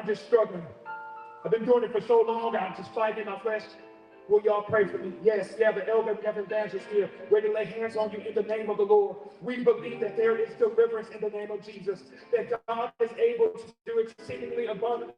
I'm just struggling. I've been doing it for so long, I'm just fighting in my flesh. Will y'all pray for me? Yes, we have the elder, we have evangelists here, ready to lay hands on you in the name of the Lord. We believe that there is deliverance in the name of Jesus, that God is able to do exceedingly abundantly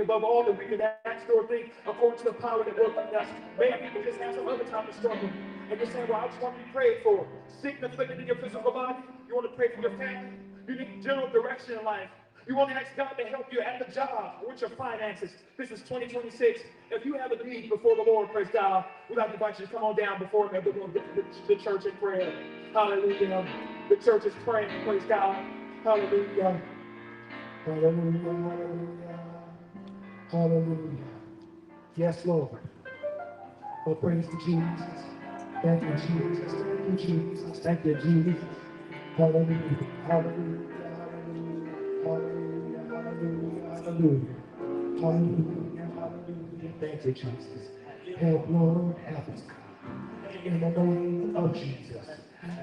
above all that we can ask or think, according to the power that works in us. Maybe you just have some other time to struggle, and you're saying, well, I just want to be prayed for. Sickness afflicted in your physical body, you want to pray for your family, you need general direction in life. You want to ask God to help you at the job, with your finances. This is 2026. If you have a need before the Lord, praise God, we'd like to invite you to come on down before Him. We're going to get the church in prayer. Hallelujah. The church is praying, praise God. Hallelujah. Hallelujah. Hallelujah. Hallelujah. Yes, Lord. Oh, praise to Jesus. Thank you, Jesus. Thank you, Jesus. Thank you, Jesus. Hallelujah. Hallelujah. Hallelujah, hallelujah, hallelujah, hallelujah, hallelujah. Thank you, Jesus. Help, Lord, help us, God. In the name of Jesus.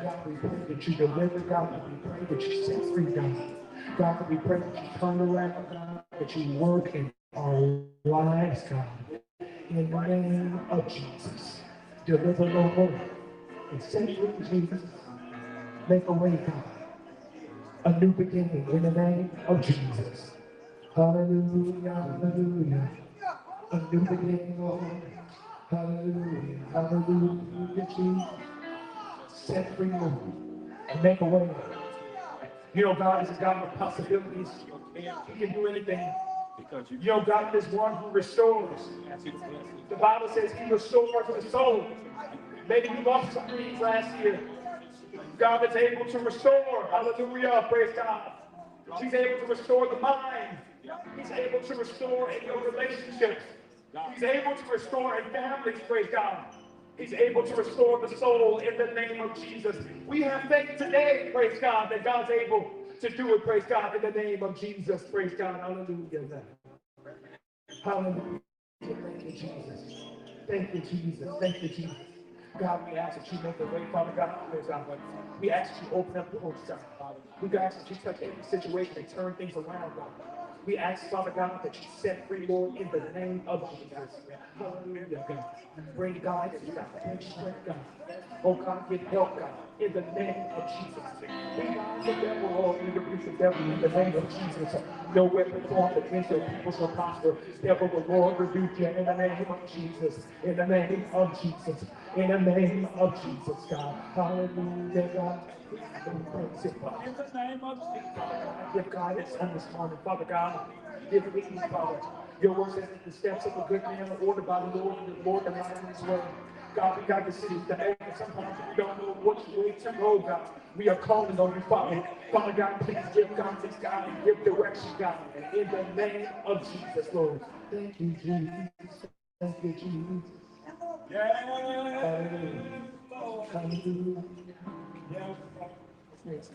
God, we pray that you deliver, God. We pray that you set free, God. God, we pray that you turn around, God, that you work in our lives, God. In the name of Jesus. Deliver, Lord, and set free, Jesus. Make a way, God. A new beginning in the name of Jesus. Hallelujah, hallelujah. A new beginning, Lord. Hallelujah, hallelujah, Jesus. Set free, Lord, and make a way. You know, God is a God of possibilities. He can do anything. You know, God is one who restores. The Bible says He restores the soul. Maybe you lost some things last year. God is able to restore. Hallelujah. Praise God. He's able to restore the mind. He's able to restore in your relationships. He's able to restore in families. Praise God. He's able to restore the soul in the name of Jesus. We have faith today, praise God, that God's able to do it, praise God, in the name of Jesus. Praise God. Hallelujah. Hallelujah. Thank you, Jesus. Thank you, Jesus. Thank you, Jesus. God, we ask that you make a way, Father God. We ask that you open up the doors, God. We ask that you touch every situation and turn things around, God. We ask, Father God, that you set free, Lord, in the name of Jesus. Hallelujah, God. Bring guidance, God. Bring strength, God. Oh, God, give help, God, in the name of Jesus. We bind the devil, Lord, we rebuke the devil in the name of Jesus. No weapon formed against your people shall prosper. Devil, the Lord rebuke you in the name of Jesus. In the name of Jesus. In the name of Jesus, God. Hallelujah, God. In the name of Jesus. Give guidance on this morning, Father God. Give me, Father. Your word says that the steps of a good man are ordered by the Lord, and the Lord delights in his way. God, we got to see today. Sometimes we don't know which way to go, God. We are calling on you, Father. Father God, please give guidance, God, and give direction, God. In the name of Jesus, Lord. Thank you, Jesus. Thank you, Jesus. Hallelujah. Hallelujah. Yes.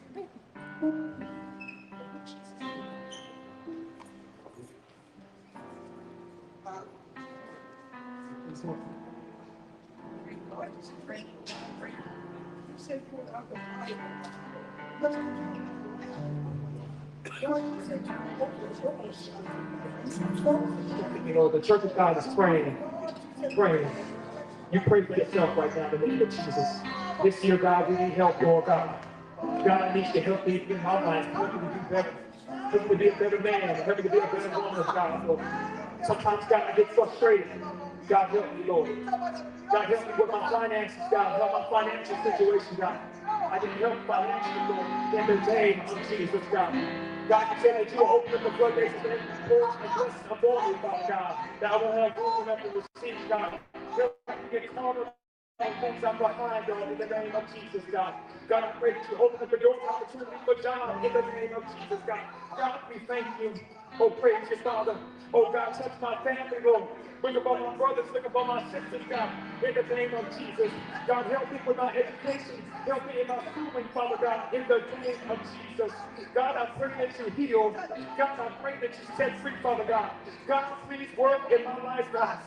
You know, the Church of God is praying. Praying. You pray for yourself right now in the name of Jesus. This year, God, we need help, Lord God. God, I need you to help me in my life. Help me to do better. Help me to be a better man. Help me to be a better woman of God, Lord. Sometimes, God, I get frustrated. God, help me, Lord. God, help me with my finances, God. Help my financial situation, God. I need help financially, Lord, in the name of Jesus, God. God, you said that you will open up the floodgates of heaven and pour out a blessing upon me, Father God, that I will have room enough to receive, God. Help me get caught up on things I'm behind, God, in the name of Jesus, God. God, I pray that you open up the door of opportunity for John in the name of Jesus, God. God, we thank you. Oh, praise you, Father. Oh, God, touch my family, Lord. Look upon my brothers, look upon my sisters, God, in the name of Jesus. God, help me with my education. Help me in my schooling, Father God, in the name of Jesus. God, I pray that you heal. God, I pray that you set free, Father God. God, please work in my life, God.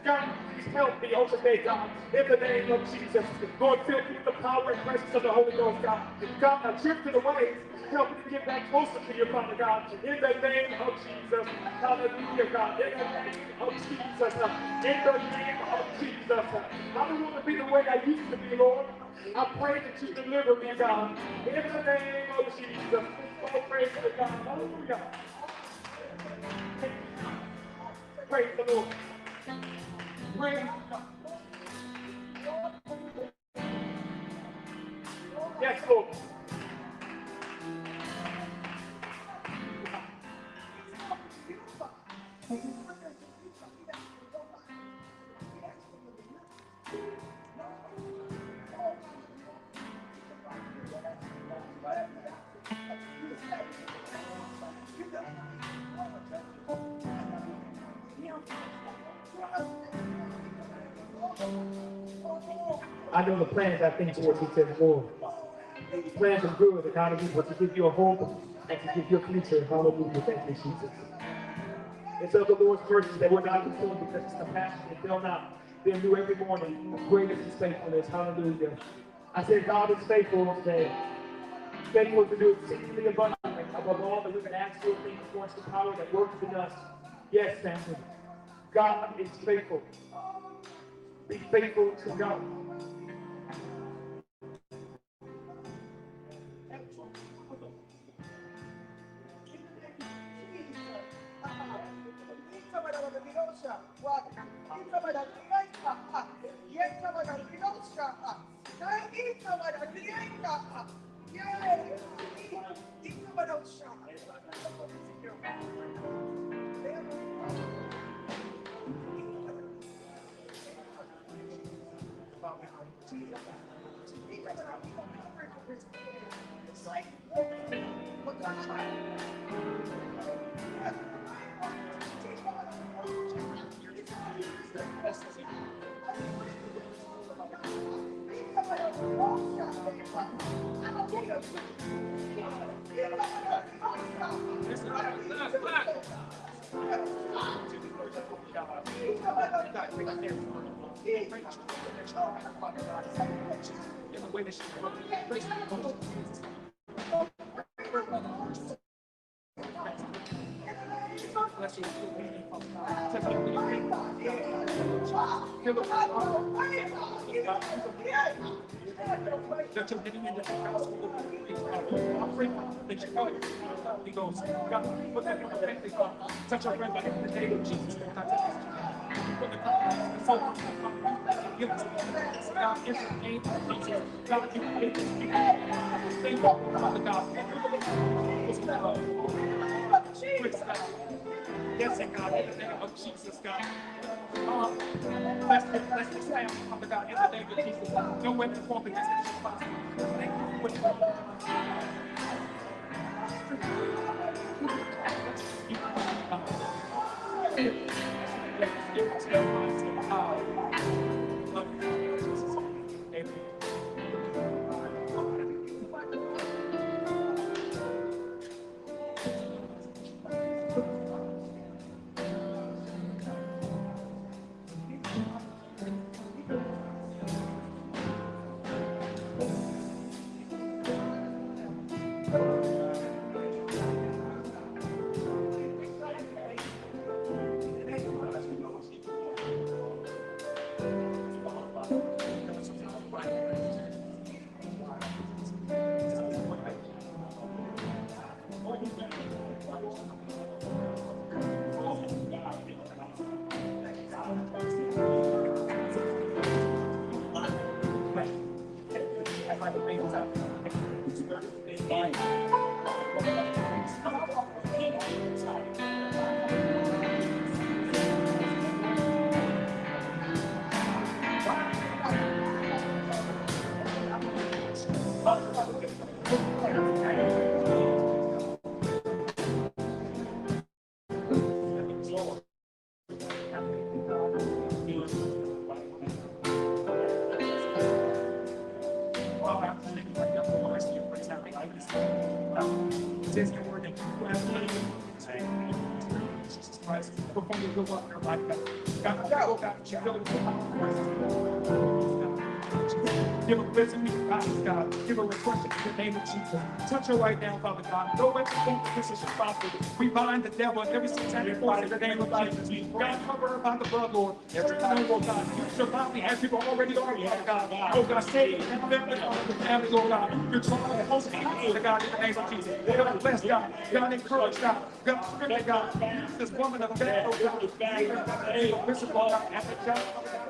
God, please help me on today, God, in the name of Jesus. Lord, fill me with the power and presence of the Holy Ghost, God. God, I drifted away. Help me to get back closer to you, Father God, in the name of Jesus. Hallelujah, God, in the name of Jesus. In the name of Jesus. I don't want to be the way I used to be, Lord. I pray that you deliver me, God, in the name of Jesus. Oh, praise to God. Hallelujah. Praise the Lord. Praise God. Yes, Lord. I know the plans I think towards you, said the Lord. These plans are good, and hallelujah, but to give you a hope and to give you a future. Hallelujah. Thank you, Jesus. It's of the Lord's mercy that we're not consumed because it's compassion that fail not. They're new every morning. Great is his faithfulness. Hallelujah. I said God is faithful today. Faithful to do exceedingly abundantly above all that we can ask or think according to the power that works in us. Yes, family. God is faithful. Be faithful to God. In the way that she bless you. That you're getting in the house. I pray that you know it. Holy Ghost. God, put that in the family, God. Touch our friend in the name of Jesus. Put the focus on give us God in the name of Jesus. God, you give us thank you, Father God. Praise God. Yes, God, in the name of Jesus, God. Bless this family, Father God, in the name of Jesus. No weapon formed against us shall prosper. Thank you for bless perform your good work in her life, God. God, oh God, you know the give her wisdom and guidance, God. Give her refreshing in the name of Jesus. Touch her right now, Father God. No weapon formed against her shall prosper. We bind the devil and every satanic force in the name of Jesus. God, cover her by the blood, Lord. Every time, oh God, you shall not be as people already are, Father God. Oh God, save the family, the family, Lord God. You're trying to host people, God, in the name of Jesus. God, bless God. God, encourage God. God, strengthen God. Use this woman of faith, oh God. Listen, Lord God, at the job,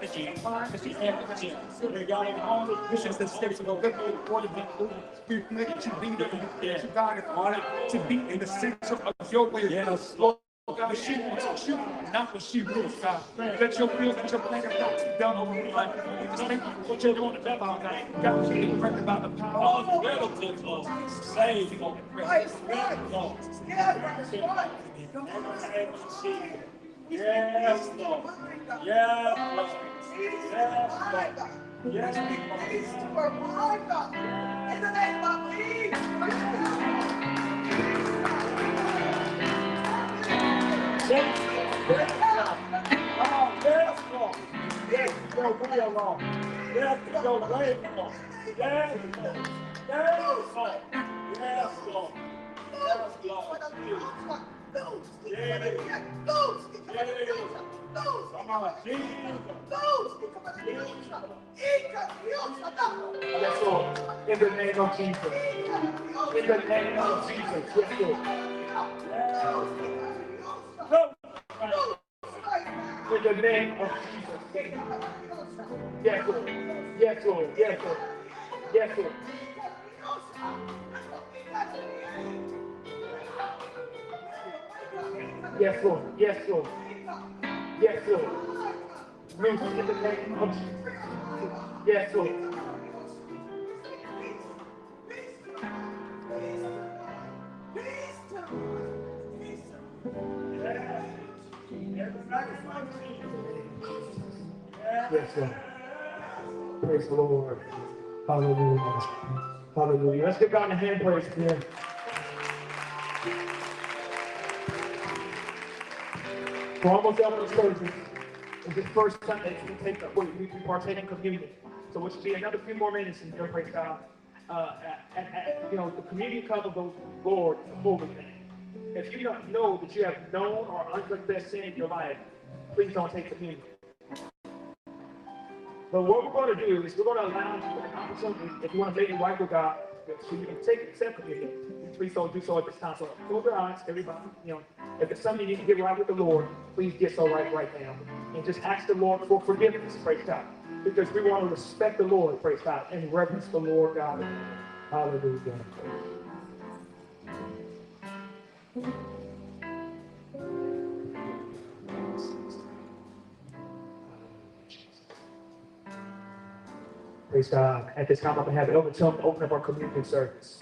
that she find, that she's having, that she's considering, God, in all the missions that states of the good Lord, we make it to be the God, to be in the center of your will. Yes, Lord. God, she wants you, not what she wills, God. Let your will, let your plan of God be done over her life. We just thank you for what you're doing about God. God, we need to pray about the power of the relatives, Lord. Save, Lord. Right, Lord. Yes, right. Yes, Lord. Yes, Lord. Yes, Lord. Yes, Lord. In the name of Jesus. Yes, Lord. Yes, your way, Lord. Yes, your way, Lord. Yes, Lord. Yes, Lord. Yes, Lord. Yes, Lord. Yes, Lord. In the name of Jesus. In the name of Jesus. Yes, Lord. In the name of Jesus. Yes, Lord. Yes, Lord. Yes, Lord. Yes, Lord. Yes, Lord. Yes, Lord. Yes, Lord. Loose in the name of Jesus. Yes, Lord. Yes, Lord. Praise the Lord. Hallelujah. Hallelujah. Let's give God a hand praise again. We're almost done with the service. It's the first Sunday we partake in communion. So which will be another few more minutes in your praise God. The communion cup of the Lord is a holy thing. If you don't know that you have known or unconfessed sin in your life, please don't take communion. But what we're going to do is we're going to allow you an opportunity, if you want to make it right with God, so you can accept communion. Please don't do so at this time. So close your eyes, everybody. If it's something you need to get right with the Lord, please get so right now. And just ask the Lord for forgiveness, praise God. Because we want to respect the Lord, praise God, and reverence the Lord God. Hallelujah. Praise God. At this time, I'm going to have Elder Tillman open up our communion service.